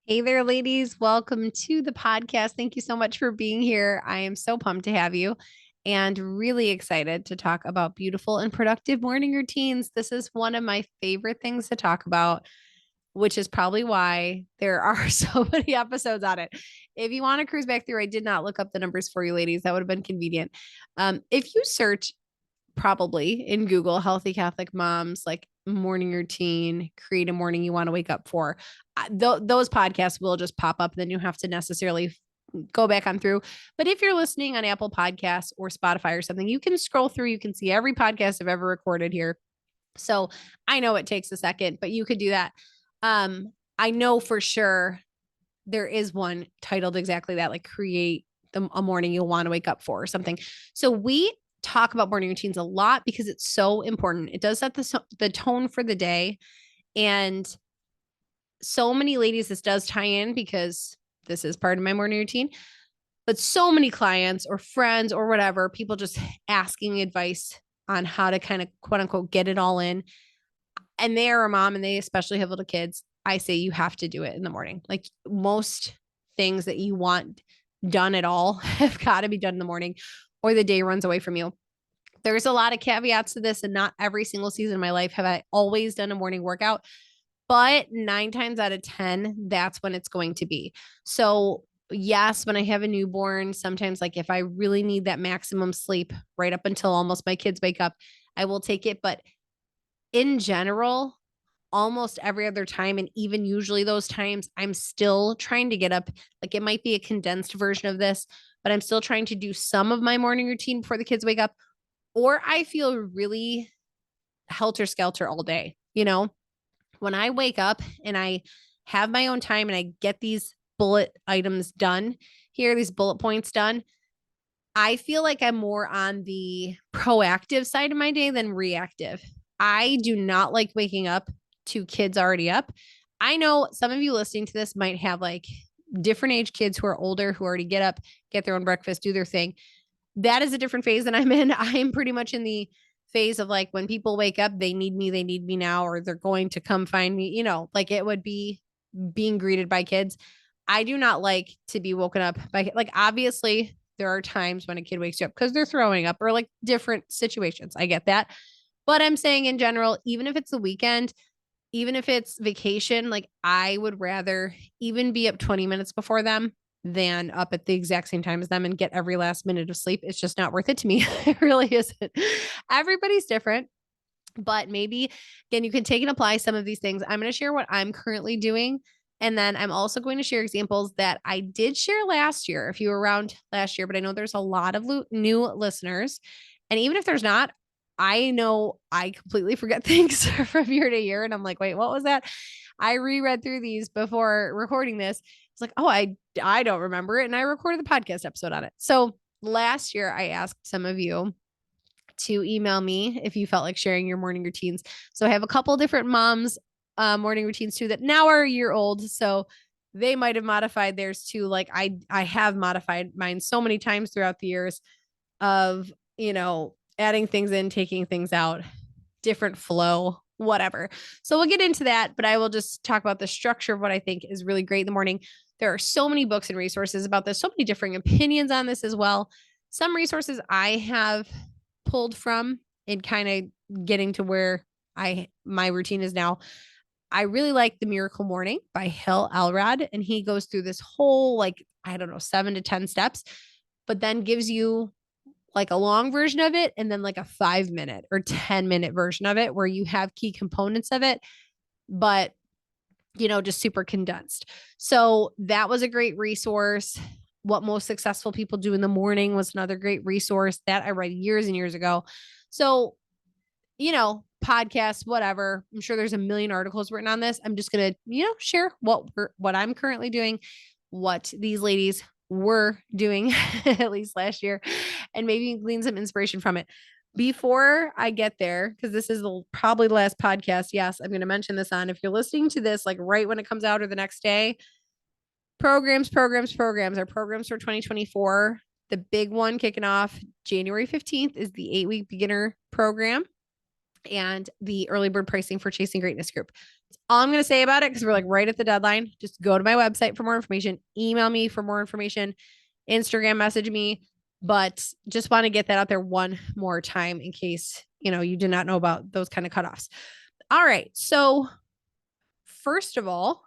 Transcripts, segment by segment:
Hey there, ladies. Welcome to the podcast. Thank you so much for being here. I am so pumped to have you and really excited to talk about beautiful and productive morning routines. This is one of my favorite things to talk about, which is probably why there are so many episodes on it. If you want to cruise back through, I did not look up the numbers for you, ladies. That would have been convenient. If you search probably in Google, healthy Catholic moms, like morning routine, create a morning you want to wake up for. Those podcasts will just pop up. Then you have to necessarily go back on through. But if you're listening on Apple Podcasts or Spotify or something, you can scroll through. You can see every podcast I've ever recorded here. So I know it takes a second, but you could do that. I know for sure there is one titled exactly that, like create a morning you'll want to wake up for or something. So we talk about morning routines a lot because it's so important. It does set the tone for the day. And so many ladies, this does tie in because this is part of my morning routine. But so many clients or friends or whatever, people just asking advice on how to kind of quote unquote get it all in. And they are a mom and they especially have little kids. I say you have to do it in the morning. Like most things that you want done at all have got to be done in the morning or the day runs away from you. There's a lot of caveats to this, and not every single season of my life have I always done a morning workout, but 9 times out of 10, that's when it's going to be. So yes, when I have a newborn, sometimes like if I really need that maximum sleep right up until almost my kids wake up, I will take it. But in general, almost every other time, and even usually those times, I'm still trying to get up. Like it might be a condensed version of this, but I'm still trying to do some of my morning routine before the kids wake up, or I feel really helter skelter all day. When I wake up and I have my own time and I get these bullet items done here, these bullet points done, I feel like I'm more on the proactive side of my day than reactive. I do not like waking up to kids already up. I know some of you listening to this might have like different age kids who are older, who already get up, get their own breakfast, do their thing. That is a different phase than I'm in. I'm pretty much in the phase of like when people wake up, they need me now, or they're going to come find me, like it would be being greeted by kids. I do not like to be woken up by, like, obviously there are times when a kid wakes you up because they're throwing up or like different situations. I get that. But I'm saying in general, even if it's the weekend, even if it's vacation, like I would rather even be up 20 minutes before them than up at the exact same time as them and get every last minute of sleep. It's just not worth it to me. It really isn't. Everybody's different, but maybe again, you can take and apply some of these things. I'm going to share what I'm currently doing. And then I'm also going to share examples that I did share last year, if you were around last year, but I know there's a lot of new listeners. And even if there's not, I know I completely forget things from year to year. And I'm like, wait, what was that? I reread through these before recording this. It's like, oh, I don't remember it. And I recorded the podcast episode on it. So last year I asked some of you to email me if you felt like sharing your morning routines. So I have a couple different moms morning routines too that now are a year old. So they might have modified theirs too. Like I have modified mine so many times throughout the years of, adding things in, taking things out, different flow, whatever. So we'll get into that, but I will just talk about the structure of what I think is really great in the morning. There are so many books and resources about this, so many different opinions on this as well. Some resources I have pulled from in kind of getting to where my routine is now. I really like The Miracle Morning by Hal Elrod, and he goes through this whole, like, I don't know, 7 to 10 steps, but then gives you like a long version of it and then like a 5-minute or 10-minute version of it where you have key components of it, but just super condensed. So that was a great resource. What Most Successful People Do in the Morning was another great resource that I read years and years ago. So, podcasts, whatever. I'm sure there's a million articles written on this. I'm just going to, share what I'm currently doing, what these ladies were doing at least last year, and maybe glean some inspiration from it. Before I get there, because this is probably the last podcast, yes, I'm going to mention this on. If you're listening to this like right when it comes out or the next day, programs. Our programs for 2024. The big one kicking off January 15th is the 8-week beginner program and the early bird pricing for Chasing Greatness group. All I'm going to say about it, because we're like right at the deadline. Just go to my website for more information, email me for more information, Instagram message me, but just want to get that out there one more time in case, you did not know about those kind of cutoffs. All right. So first of all,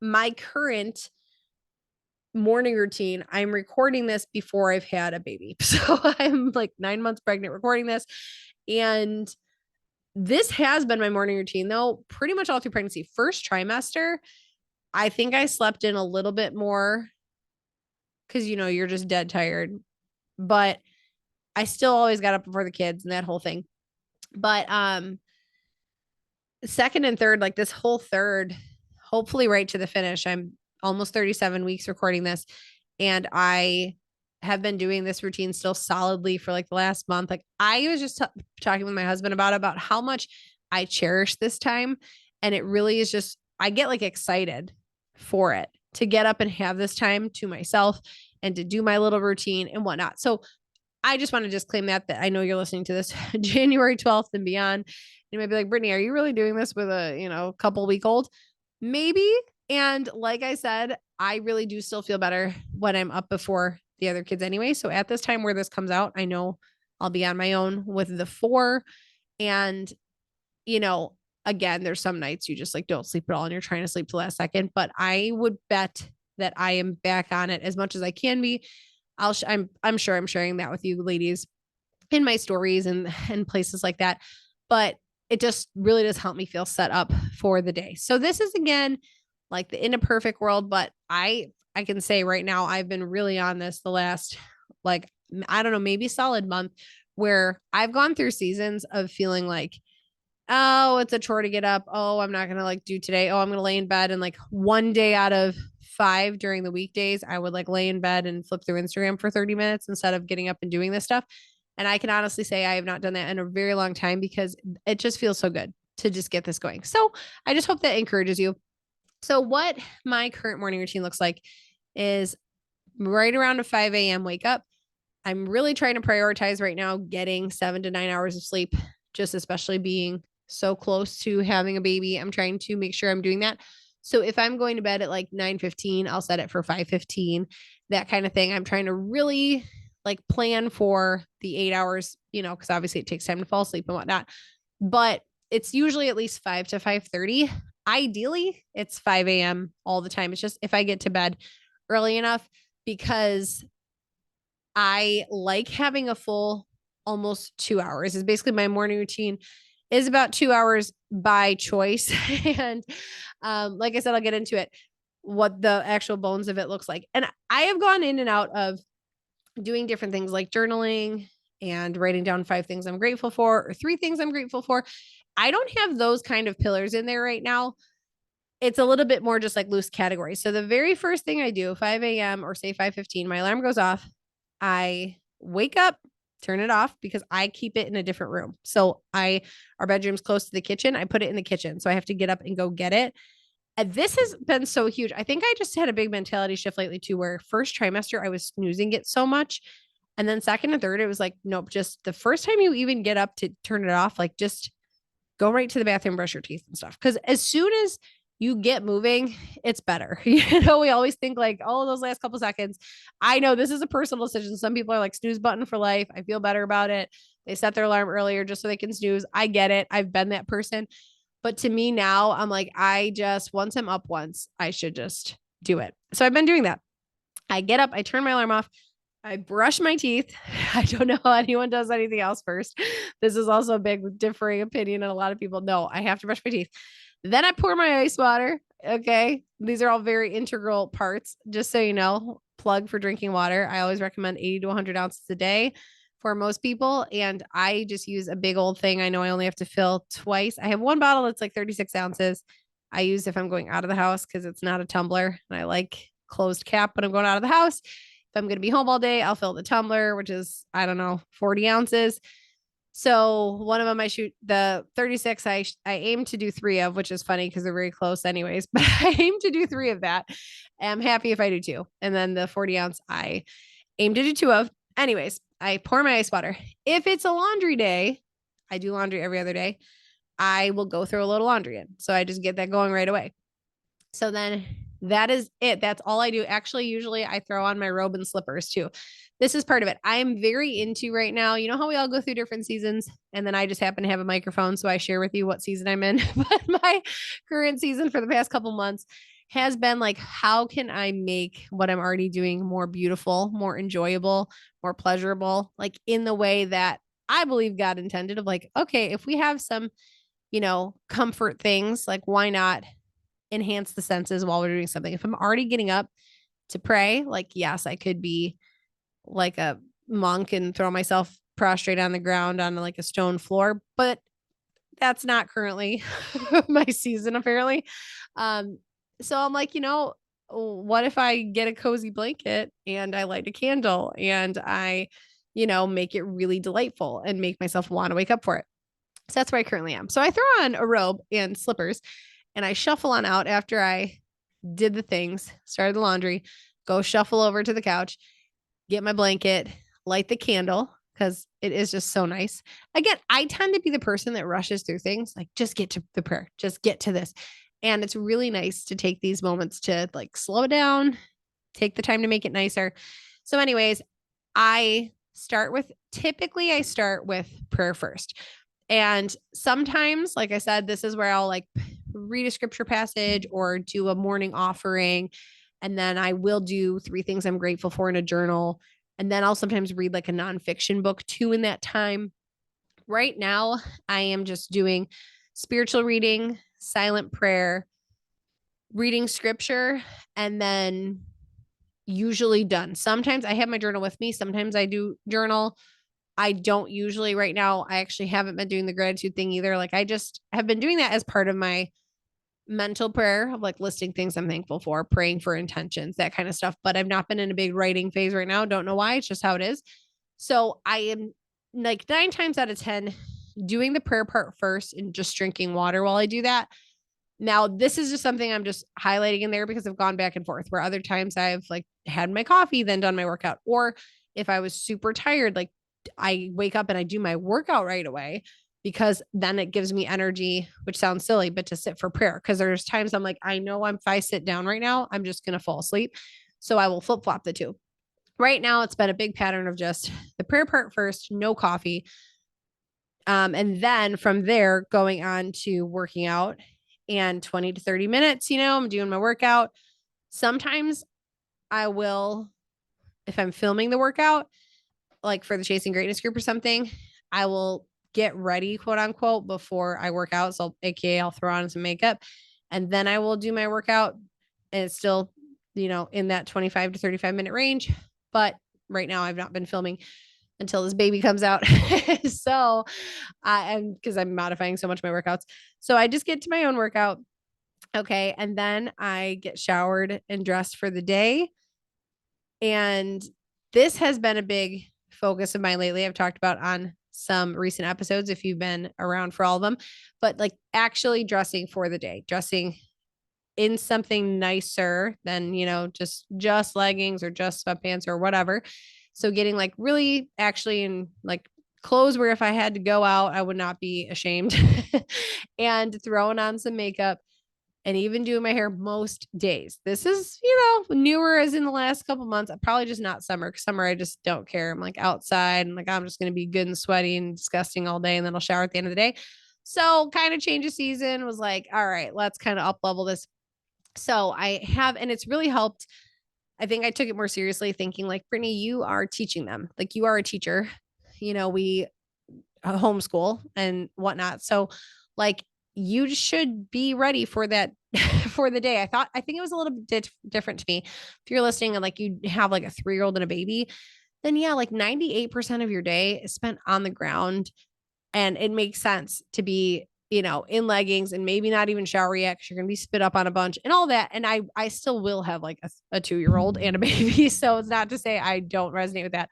my current morning routine, I'm recording this before I've had a baby. So I'm like 9 months pregnant recording this. And this has been my morning routine though, pretty much all through pregnancy. First trimester, I think I slept in a little bit more because, you're just dead tired, but I still always got up before the kids and that whole thing. But, second and third, like this whole third, hopefully right to the finish. I'm almost 37 weeks recording this, and I have been doing this routine still solidly for like the last month. Like I was just talking with my husband about how much I cherish this time. And it really is just, I get like excited for it to get up and have this time to myself and to do my little routine and whatnot. So I just want to just claim that I know you're listening to this January 12th and beyond. You might be like, Brittany, are you really doing this with a, couple week old? Maybe. And like I said, I really do still feel better when I'm up before the other kids anyway. So at this time where this comes out, I know I'll be on my own with the 4. And, again, there's some nights you just like don't sleep at all and you're trying to sleep to the last second, but I would bet that I am back on it as much as I can be. I'm sure I'm sharing that with you ladies in my stories and places like that, but it just really does help me feel set up for the day. So this is again, like the in a perfect world, but I can say right now, I've been really on this the last, like, I don't know, maybe solid month where I've gone through seasons of feeling like, oh, it's a chore to get up. Oh, I'm not going to like do today. Oh, I'm going to lay in bed. And like one day out of 5 during the weekdays, I would like lay in bed and flip through Instagram for 30 minutes instead of getting up and doing this stuff. And I can honestly say I have not done that in a very long time because it just feels so good to just get this going. So I just hope that encourages you. So what my current morning routine looks like is right around a 5 a.m. wake up. I'm really trying to prioritize right now getting 7 to 9 hours of sleep, just especially being so close to having a baby. I'm trying to make sure I'm doing that. So if I'm going to bed at like 9:15, I'll set it for 5:15, that kind of thing. I'm trying to really like plan for the 8 hours, because obviously it takes time to fall asleep and whatnot. But it's usually at least 5 to 5:30. Ideally, it's 5 a.m. all the time. It's just if I get to bed early enough, because I like having a full almost 2 hours. Is basically my morning routine is about 2 hours by choice. And like I said, I'll get into it, what the actual bones of it looks like. And I have gone in and out of doing different things like journaling and writing down 5 things I'm grateful for or 3 things I'm grateful for. I don't have those kind of pillars in there right now. It's a little bit more just like loose categories. So the very first thing I do, 5 a.m. or say 5:15, my alarm goes off. I wake up, turn it off because I keep it in a different room. So our bedroom's close to the kitchen. I put it in the kitchen. So I have to get up and go get it. And this has been so huge. I think I just had a big mentality shift lately too, where first trimester, I was snoozing it so much. And then second and third, it was like, nope, just the first time you even get up to turn it off, like just go right to the bathroom, brush your teeth and stuff. Cause as soon as you get moving, it's better. We always think like, oh, those last couple seconds. I know this is a personal decision. Some people are like snooze button for life. I feel better about it. They set their alarm earlier just so they can snooze. I get it. I've been that person. But to me now, I'm like, once I'm up once, I should just do it. So I've been doing that. I get up, I turn my alarm off. I brush my teeth. I don't know how anyone does anything else first. This is also a big differing opinion. And a lot of people know I have to brush my teeth. Then I pour my ice water. Okay. These are all very integral parts. Just so you know, plug for drinking water. I always recommend 80 to 100 ounces a day for most people. And I just use a big old thing. I know I only have to fill twice. I have one bottle that's like 36 ounces. I use if I'm going out of the house because it's not a tumbler. And I like closed cap when I'm going out of the house. If I'm going to be home all day, I'll fill the tumbler, which is, I don't know, 40 ounces. So one of them I shoot the 36. I aim to do 3 of, which is funny because they're very close anyways, but I aim to do 3 of that. I'm happy if I do 2. And then the 40 ounce, I aim to do 2 of. Anyways, I pour my ice water. If it's a laundry day, I do laundry every other day. I will go throw a load of laundry in. So I just get that going right away. So then that is it. That's all I do. Actually, usually I throw on my robe and slippers too. This is part of it. I'm very into right now. You know how we all go through different seasons, and then I just happen to have a microphone. So I share with you what season I'm in. But my current season for the past couple months has been like, how can I make what I'm already doing more beautiful, more enjoyable, more pleasurable, like in the way that I believe God intended, of like, okay, if we have some, comfort things, like why not enhance the senses while we're doing something? If I'm already getting up to pray, like, yes, I could be like a monk and throw myself prostrate on the ground on like a stone floor, but that's not currently my season, apparently. So I'm like, what if I get a cozy blanket and I light a candle and I, make it really delightful and make myself want to wake up for it? So that's where I currently am. So I throw on a robe and slippers and I shuffle on out after I did the things, started the laundry, go shuffle over to the couch, get my blanket, light the candle because it is just so nice. Again, I tend to be the person that rushes through things, like just get to the prayer, just get to this. And it's really nice to take these moments to like slow it down, take the time to make it nicer. So anyways, typically I start with prayer first. And sometimes, like I said, this is where I'll like read a scripture passage or do a morning offering. And then I will do 3 things I'm grateful for in a journal. And then I'll sometimes read like a nonfiction book too in that time. Right now, I am just doing spiritual reading, silent prayer, reading scripture, and then usually done. Sometimes I have my journal with me. Sometimes I do journal. I don't usually right now. I actually haven't been doing the gratitude thing either. Like I just have been doing that as part of my mental prayer of like listing things I'm thankful for, praying for intentions, that kind of stuff. But I've not been in a big writing phase right now. Don't know why. It's just how it is. So I am like 9 times out of 10 doing the prayer part first and just drinking water while I do that. Now, this is just something I'm just highlighting in there because I've gone back and forth, where other times I've like had my coffee, then done my workout. Or if I was super tired, like I wake up and I do my workout right away because then it gives me energy, which sounds silly, but to sit for prayer. Cause there's times I'm like, I know if I sit down right now, I'm just going to fall asleep. So I will flip flop the two. Right now, it's been a big pattern of just the prayer part first, no coffee. And then from there, going on to working out, and 20 to 30 minutes, I'm doing my workout. Sometimes I will, if I'm filming the workout, like for the Chasing Greatness group or something, I will get ready, quote unquote, before I work out. So AKA I'll throw on some makeup and then I will do my workout. And it's still, in that 25 to 35-minute range. But right now I've not been filming until this baby comes out. So because I'm modifying so much my workouts. So I just get to my own workout. Okay. And then I get showered and dressed for the day. And this has been a big focus of mine lately. I've talked about on some recent episodes if you've been around for all of them, but like actually dressing for the day, dressing in something nicer than, just leggings or just sweatpants or whatever. So getting like really actually in like clothes where if I had to go out, I would not be ashamed and throwing on some makeup and even doing my hair most days. This is, newer as in the last couple months. Probably just not summer. Because summer, I just don't care. I'm like outside and like, I'm just going to be good and sweaty and disgusting all day. And then I'll shower at the end of the day. So kind of change of season, was like, all right, let's kind of up level this. So I have, and it's really helped. I think I took it more seriously thinking like, Brittany, you are teaching them. Like you are a teacher, we homeschool and whatnot. So like you should be ready for that for the day. I think it was a little bit different to me. If you're listening and like you have like a 3-year-old and a baby, then yeah, like 98% of your day is spent on the ground. And it makes sense to be, in leggings and maybe not even shower yet because you're going to be spit up on a bunch and all that. And I still will have like a 2-year-old and a baby. So it's not to say I don't resonate with that.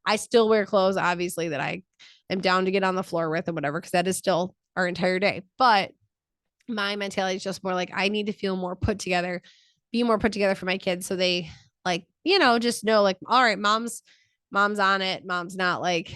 I still wear clothes, obviously, that I am down to get on the floor with and whatever, because that is still our entire day. But my mentality is just more like, I need to feel more put together, be more put together for my kids. So they like, just know like, all right, mom's on it. Mom's not like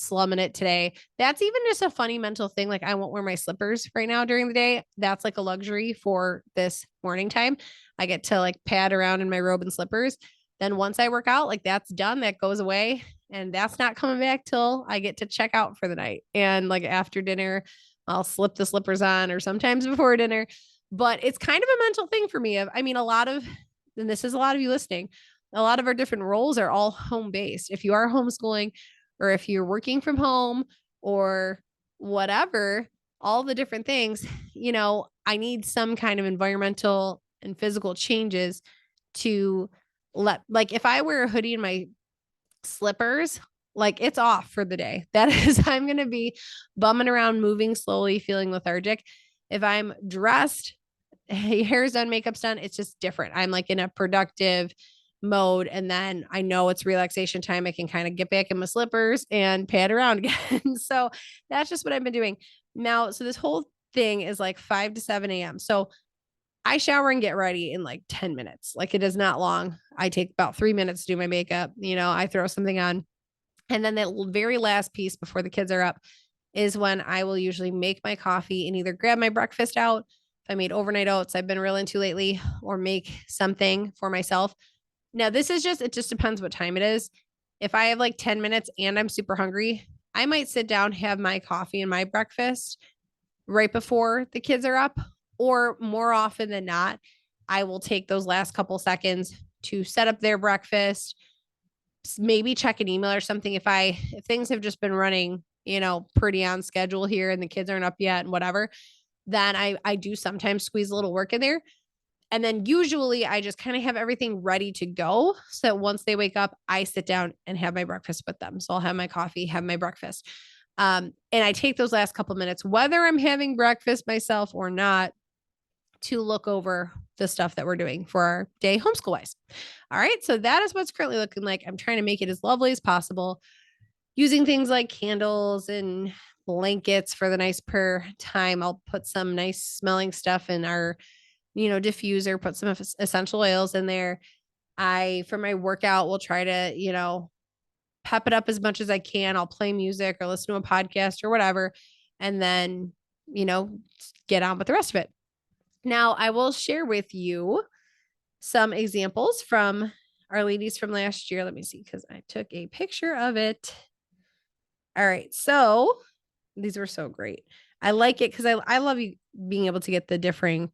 slumming it today. That's even just a funny mental thing. Like I won't wear my slippers right now during the day. That's like a luxury for this morning time. I get to like pad around in my robe and slippers. Then once I work out, like that's done, that goes away. And that's not coming back till I get to check out for the night. And like after dinner, I'll slip the slippers on, or sometimes before dinner. But it's kind of a mental thing for me. I mean, and this is a lot of you listening, a lot of our different roles are all home based. If you are homeschooling, or if you're working from home, or whatever, all the different things, I need some kind of environmental and physical changes to like if I wear a hoodie and my slippers, like it's off for the day. That is, I'm going to be bumming around, moving slowly, feeling lethargic. If I'm dressed, hair's done, makeup's done, it's just different. I'm like in a productive mode. And then I know it's relaxation time. I can kind of get back in my slippers and pad around again. So that's just what I've been doing now. So this whole thing is like 5 to 7 a.m. So I shower and get ready in like 10 minutes. Like it is not long. I take about 3 minutes to do my makeup. I throw something on. And then the very last piece before the kids are up is when I will usually make my coffee and either grab my breakfast out. If I made overnight oats, I've been real into lately, or make something for myself. Now, it just depends what time it is. If I have like 10 minutes and I'm super hungry, I might sit down, have my coffee and my breakfast right before the kids are up. Or more often than not, I will take those last couple seconds to set up their breakfast, maybe check an email or something. If things have just been running, pretty on schedule here and the kids aren't up yet and whatever, then I do sometimes squeeze a little work in there. And then usually I just kind of have everything ready to go. So that once they wake up, I sit down and have my breakfast with them. So I'll have my coffee, have my breakfast. And I take those last couple minutes, whether I'm having breakfast myself or not, to look over the stuff that we're doing for our day homeschool wise. All right. So that is what's currently looking like. I'm trying to make it as lovely as possible using things like candles and blankets for the nice per time. I'll put some nice smelling stuff in our, diffuser, put some essential oils in there. For my workout, will try to, pep it up as much as I can. I'll play music or listen to a podcast or whatever, and then, get on with the rest of it. Now, I will share with you some examples from our ladies from last year. Let me see, because I took a picture of it. All right. So these were so great. I like it because I love being able to get the differing,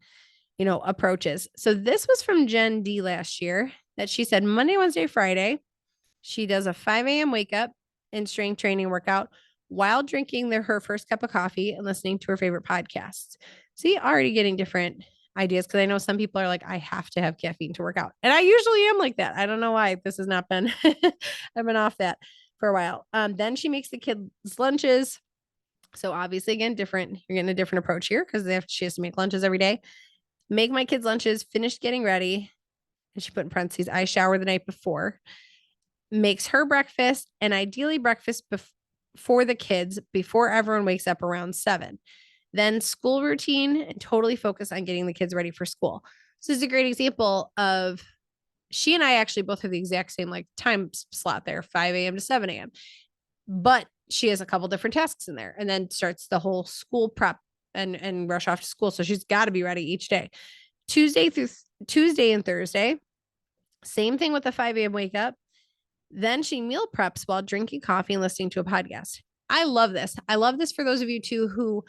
approaches. So this was from Jen D last year, that she said Monday, Wednesday, Friday, she does a 5 a.m. wake up and strength training workout while drinking her first cup of coffee and listening to her favorite podcasts. See, already getting different ideas, because I know some people are like, I have to have caffeine to work out. And I usually am like that. I don't know why this has not been, I've been off that for a while. Then she makes the kids lunches. So obviously, again, different, you're getting a different approach here because she has to make lunches every day. Make my kids lunches, finished getting ready. And she put in parentheses, I shower the night before. Makes her breakfast, and ideally breakfast for the kids before everyone wakes up around 7. Then school routine, and totally focus on getting the kids ready for school. So this is a great example of, she and I actually both have the exact same like time slot there, 5 a.m. to 7 a.m. But she has a couple different tasks in there, and then starts the whole school prep and rush off to school. So she's got to be ready each day. Tuesday and Thursday, same thing with the 5 a.m. wake up. Then she meal preps while drinking coffee and listening to a podcast. I love this. I love this for those of you too who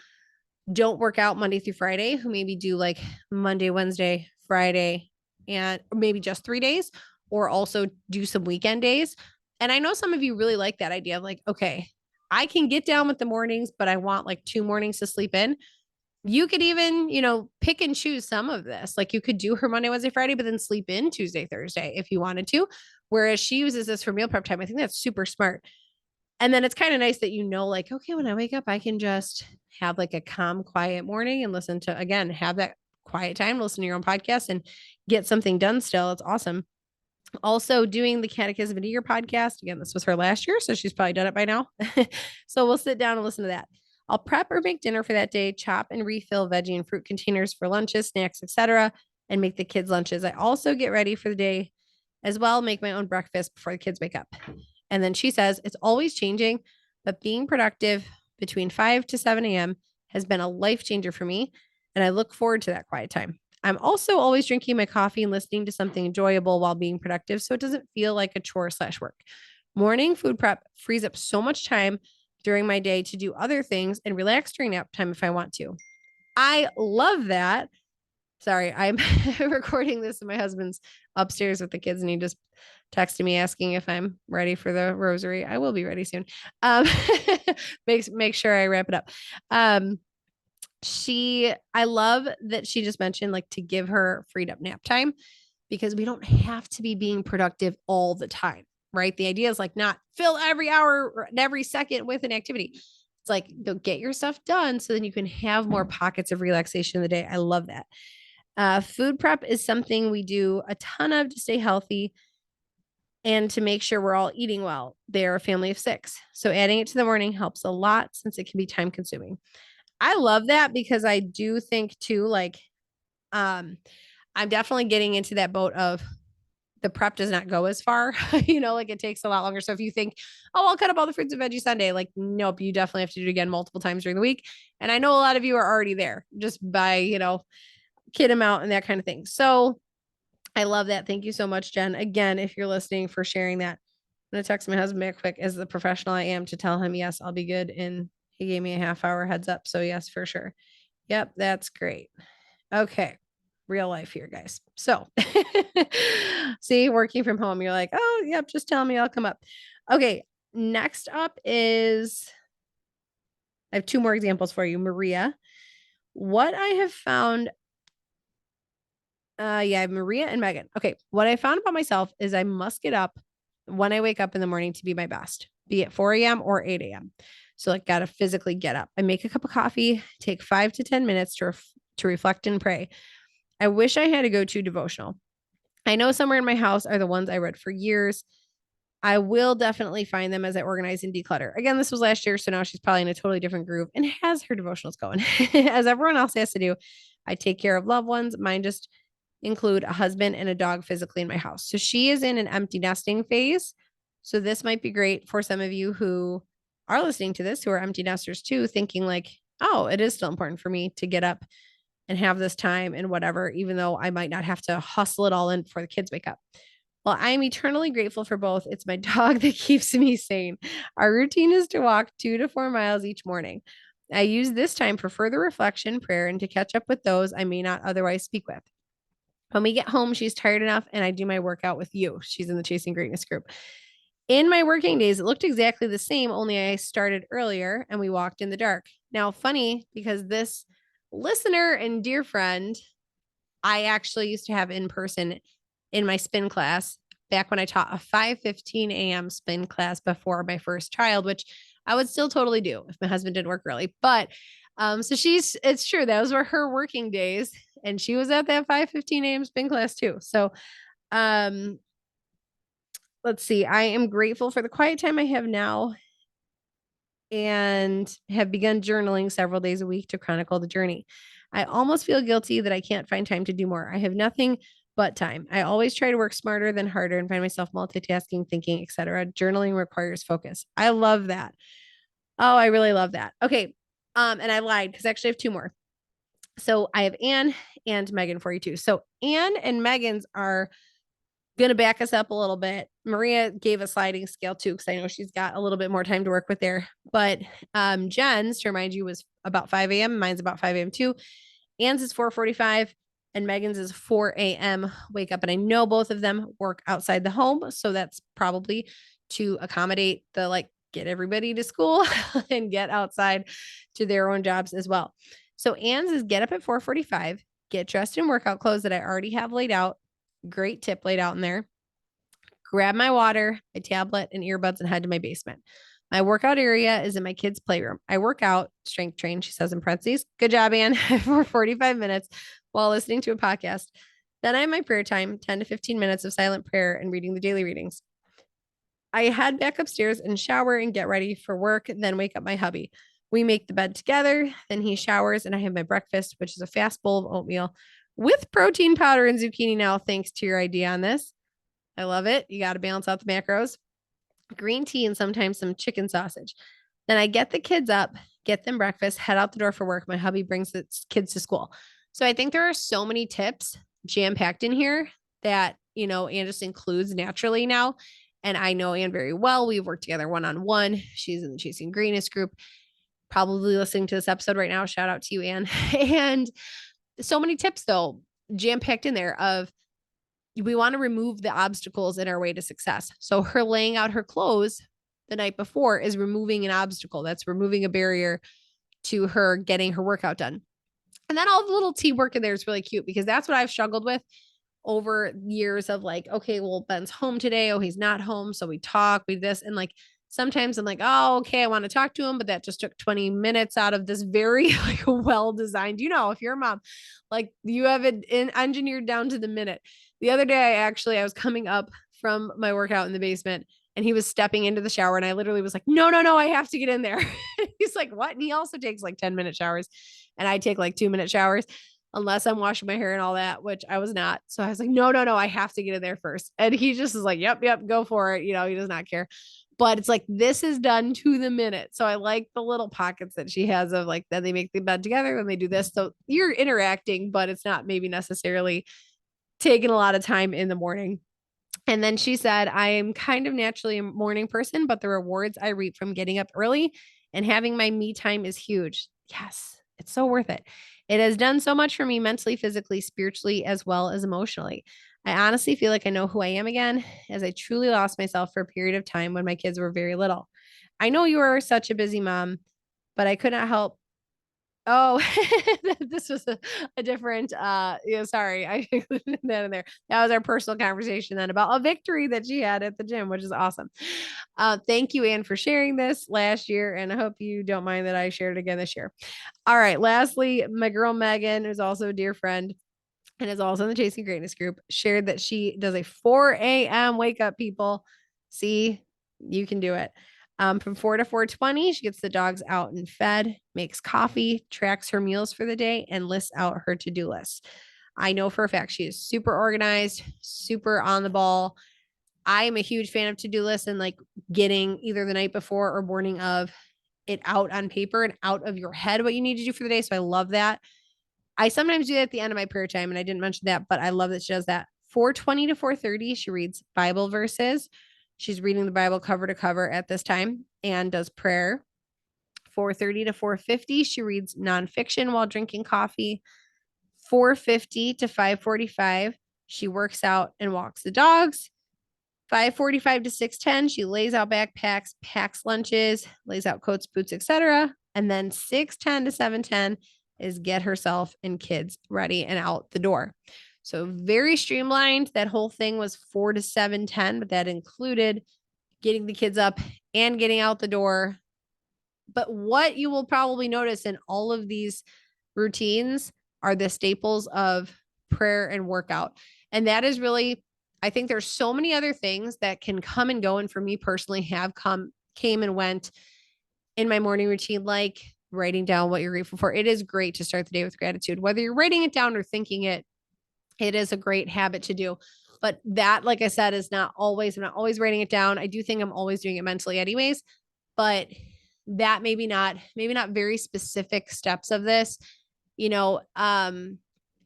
don't work out Monday through Friday, who maybe do like Monday, Wednesday, Friday, and maybe just 3 days, or also do some weekend days. And I know some of you really like that idea of like, okay, I can get down with the mornings, but I want like 2 mornings to sleep in. You could even, pick and choose some of this. Like you could do her Monday, Wednesday, Friday, but then sleep in Tuesday, Thursday if you wanted to. Whereas she uses this for meal prep time. I think that's super smart. And then it's kind of nice that, like, okay, when I wake up, I can just have like a calm, quiet morning and listen to, again, have that quiet time, listen to your own podcast and get something done still. It's awesome. Also doing the Catechism of Eager podcast. Again, this was her last year, so she's probably done it by now. So we'll sit down and listen to that. I'll prep or make dinner for that day, chop and refill veggie and fruit containers for lunches, snacks, etc., and make the kids' lunches. I also get ready for the day as well, make my own breakfast before the kids wake up. And then she says, it's always changing, but being productive between 5 to 7 a.m. has been a life changer for me, and I look forward to that quiet time. I'm also always drinking my coffee and listening to something enjoyable while being productive, so it doesn't feel like a chore/work. Morning food prep frees up so much time during my day to do other things and relax during nap time if I want to. I love that. Sorry, I'm recording this and my husband's upstairs with the kids and he just texted me asking if I'm ready for the rosary. I will be ready soon. Um, make sure I wrap it up. I love that she just mentioned like to give her freed up nap time because we don't have to be being productive all the time, right? The idea is like not fill every hour or every second with an activity. It's like go get your stuff done so then you can have more pockets of relaxation in the day. I love that. Food prep is something we do a ton of to stay healthy and to make sure we're all eating well. They're a family of 6. So adding it to the morning helps a lot since it can be time consuming. I love that because I do think too, like, I'm definitely getting into that boat of the prep does not go as far, like it takes a lot longer. So if you think, oh, I'll cut up all the fruits and veggies Sunday, like, nope, you definitely have to do it again multiple times during the week. And I know a lot of you are already there just by, kid them out and that kind of thing. So I love that. Thank you so much, Jen. Again, if you're listening for sharing that, I'm going to text my husband back quick as the professional I am to tell him, yes, I'll be good. And he gave me a half-hour heads up. So yes, for sure. Yep. That's great. Okay. Real life here, guys. So see, working from home, you're like, oh, yep. Just tell me I'll come up. Okay. Next up is, I have 2 more examples for you. Maria. What I have found Maria and Megan. Okay. What I found about myself is I must get up when I wake up in the morning to be my best, be it 4 a.m. or 8 a.m. So like got to physically get up. I make a cup of coffee, take 5 to 10 minutes to reflect and pray. I wish I had a go-to devotional. I know somewhere in my house are the ones I read for years. I will definitely find them as I organize and declutter. Again, this was last year, so now she's probably in a totally different groove and has her devotionals going. As everyone else has to do, I take care of loved ones. Mine just include a husband and a dog physically in my house. So she is in an empty nesting phase. So this might be great for some of you who are listening to this, who are empty nesters too, thinking like, oh, it is still important for me to get up and have this time and whatever, even though I might not have to hustle it all in before the kids wake up. Well, I am eternally grateful for both. It's my dog that keeps me sane. Our routine is to walk 2 to 4 miles each morning. I use this time for further reflection, prayer, and to catch up with those I may not otherwise speak with. When we get home, she's tired enough and I do my workout with you. She's in the Chasing Greatness group. In my working days, it looked exactly the same, only I started earlier and we walked in the dark. Now, funny because this listener and dear friend, I actually used to have in person in my spin class back when I taught a 5:15 a.m. spin class before my first child, which I would still totally do if my husband didn't work early. But so it's true. Those were her working days. And she was at that 5:15 a.m. spin class too. So let's see. I am grateful for the quiet time I have now and have begun journaling several days a week to chronicle the journey. I almost feel guilty that I can't find time to do more. I have nothing but time. I always try to work smarter than harder and find myself multitasking, thinking, etc. Journaling requires focus. I love that. Oh, I really love that. Okay. And I lied because I actually have 2 more. So I have Anne and Megan for you too. So Anne and Megan's are going to back us up a little bit. Maria gave a sliding scale too, because I know she's got a little bit more time to work with there. But Jen's, to remind you, was about 5 a.m. Mine's about 5 a.m. too. Anne's is 4:45 and Megan's is 4 a.m. wake up. And I know both of them work outside the home. So that's probably to accommodate the like get everybody to school and get outside to their own jobs as well. So Anne's is get up at 4:45, get dressed in workout clothes that I already have laid out. Great tip laid out in there. Grab my water, my tablet, and earbuds and head to my basement. My workout area is in my kids' playroom. I work out, strength train, she says in parentheses. Good job, Anne, for 45 minutes while listening to a podcast. Then I have my prayer time, 10 to 15 minutes of silent prayer and reading the daily readings. I head back upstairs and shower and get ready for work, then wake up my hubby. We make the bed together, then he showers and I have my breakfast, which is a fast bowl of oatmeal with protein powder and zucchini now, thanks to your idea on this. I love it. You got to balance out the macros. Green tea and sometimes some chicken sausage. Then I get the kids up, get them breakfast, head out the door for work. My hubby brings the kids to school. So I think there are so many tips jam packed in here that, Ann just includes naturally now. And I know Ann very well. We've worked together one-on-one. She's in the Chasing Greatness group, probably listening to this episode right now. Shout out to you, Ann. And so many tips though, jam packed in there of, we want to remove the obstacles in our way to success. So her laying out her clothes the night before is removing an obstacle. That's removing a barrier to her getting her workout done. And then all the little teamwork in there is really cute because that's what I've struggled with over years of like, okay, well, Ben's home today. Oh, he's not home. So we talk, we this. And like, sometimes I'm like, oh, okay, I want to talk to him, but that just took 20 minutes out of this very like well-designed, if you're a mom, like you have it engineered down to the minute. The other day, I was coming up from my workout in the basement and he was stepping into the shower and I literally was like, no, I have to get in there. He's like, what? And he also takes like 10-minute showers and I take like 2-minute showers unless I'm washing my hair and all that, which I was not. So I was like, no, I have to get in there first. And he just is like, yep, go for it. He does not care. But it's like, this is done to the minute. So I like the little pockets that she has of like, then they make the bed together, then they do this. So you're interacting, but it's not maybe necessarily taking a lot of time in the morning. And then she said, I am kind of naturally a morning person, but the rewards I reap from getting up early and having my me time is huge. Yes, it's so worth it. It has done so much for me mentally, physically, spiritually, as well as emotionally. I honestly feel like I know who I am again, as I truly lost myself for a period of time when my kids were very little. I know you are such a busy mom, but I could not help. Oh, this was a different, sorry. I included that in there. That was our personal conversation then about a victory that she had at the gym, which is awesome. Thank you, Ann, for sharing this last year. And I hope you don't mind that I shared it again this year. All right. Lastly, my girl, Megan, who's also a dear friend and is also in the Chasing Greatness group, shared that she does a 4 a.m. wake up, people. See, you can do it. From 4 to 4:20, she gets the dogs out and fed, makes coffee, tracks her meals for the day, and lists out her to-do list. I know for a fact she is super organized, super on the ball. I am a huge fan of to-do lists and like getting either the night before or morning of it out on paper and out of your head what you need to do for the day. So I love that. I sometimes do that at the end of my prayer time, and I didn't mention that, but I love that she does that. 4:20 to 4:30, she reads Bible verses. She's reading the Bible cover to cover at this time and does prayer. 4:30 to 4:50, she reads nonfiction while drinking coffee. 4:50 to 5:45, she works out and walks the dogs. 5:45 to 6:10, she lays out backpacks, packs lunches, lays out coats, boots, etc. And then 6:10 to 7:10 is get herself and kids ready and out the door. So very streamlined. That whole thing was 4 to 7:10, but that included getting the kids up and getting out the door. But what you will probably notice in all of these routines are the staples of prayer and workout. And that is really, I think there's so many other things that can come and go. And for me personally, came and went in my morning routine, like writing down what you're grateful for. It is great to start the day with gratitude, whether you're writing it down or thinking it. It is a great habit to do. But that, like I said, I'm not always writing it down. I do think I'm always doing it mentally anyways, but that maybe not very specific steps of this,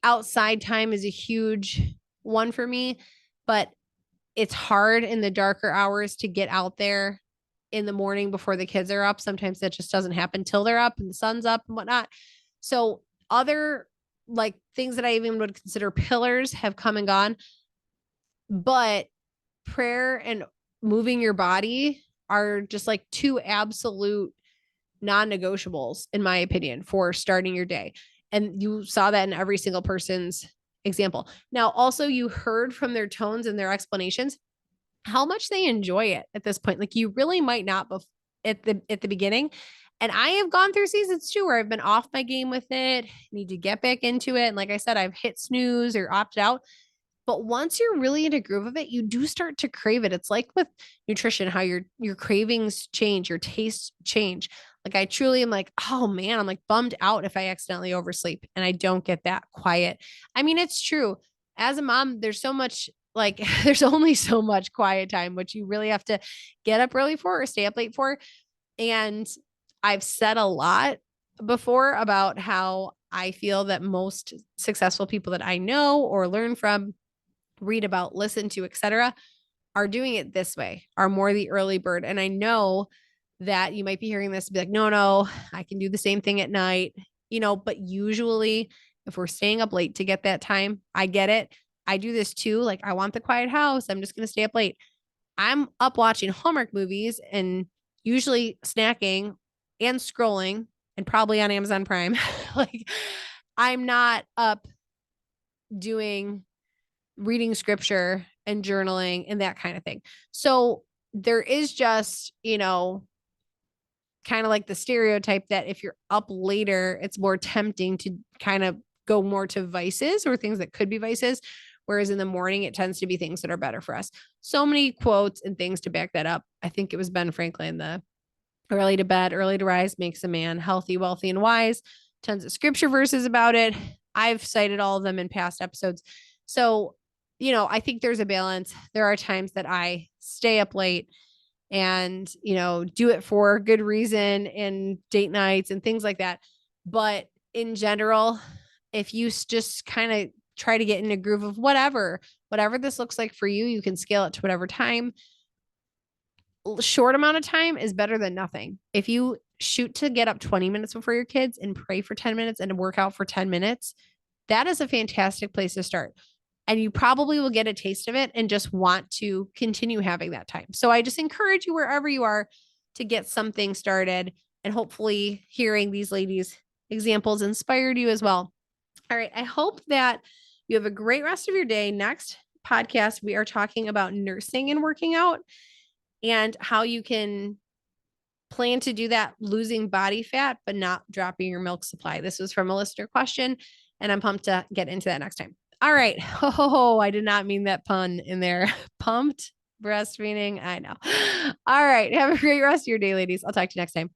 outside time is a huge one for me, but it's hard in the darker hours to get out there in the morning before the kids are up. Sometimes that just doesn't happen till they're up and the sun's up and whatnot. So other like things that I even would consider pillars have come and gone, but prayer and moving your body are just like two absolute non-negotiables, in my opinion, for starting your day. And you saw that in every single person's example. Now, also you heard from their tones and their explanations how much they enjoy it at this point. Like you really might not at the beginning. And I have gone through seasons too, where I've been off my game with it, need to get back into it. And like I said, I've hit snooze or opted out. But once you're really in a groove of it, you do start to crave it. It's like with nutrition, how your cravings change, your tastes change. Like I truly am like, oh man, I'm like bummed out if I accidentally oversleep and I don't get that quiet. I mean, it's true. As a mom, there's so much like there's only so much quiet time, which you really have to get up early for or stay up late for. And I've said a lot before about how I feel that most successful people that I know or learn from, read about, listen to, etc., are doing it this way, are more the early bird. And I know that you might be hearing this and be like, no, I can do the same thing at night, but usually if we're staying up late to get that time, I get it. I do this too. Like, I want the quiet house. I'm just going to stay up late. I'm up watching Hallmark movies and usually snacking and scrolling and probably on Amazon Prime. Like, I'm not up doing reading scripture and journaling and that kind of thing. So there is just, kind of like the stereotype that if you're up later, it's more tempting to kind of go more to vices or things that could be vices. Whereas in the morning, it tends to be things that are better for us. So many quotes and things to back that up. I think it was Ben Franklin, the early to bed, early to rise makes a man healthy, wealthy, and wise. Tons of scripture verses about it. I've cited all of them in past episodes. So, I think there's a balance. There are times that I stay up late and, do it for good reason and date nights and things like that. But in general, if you just kind of try to get in a groove of whatever this looks like for you, you can scale it to whatever time. Short amount of time is better than nothing. If you shoot to get up 20 minutes before your kids and pray for 10 minutes and work out for 10 minutes, that is a fantastic place to start. And you probably will get a taste of it and just want to continue having that time. So I just encourage you, wherever you are, to get something started, and hopefully hearing these ladies' examples inspired you as well. All right. I hope that you have a great rest of your day. Next podcast, we are talking about nursing and working out and how you can plan to do that, losing body fat, but not dropping your milk supply. This was from a listener question, and I'm pumped to get into that next time. All right. Oh, I did not mean that pun in there. Pumped breastfeeding. I know. All right. Have a great rest of your day, ladies. I'll talk to you next time.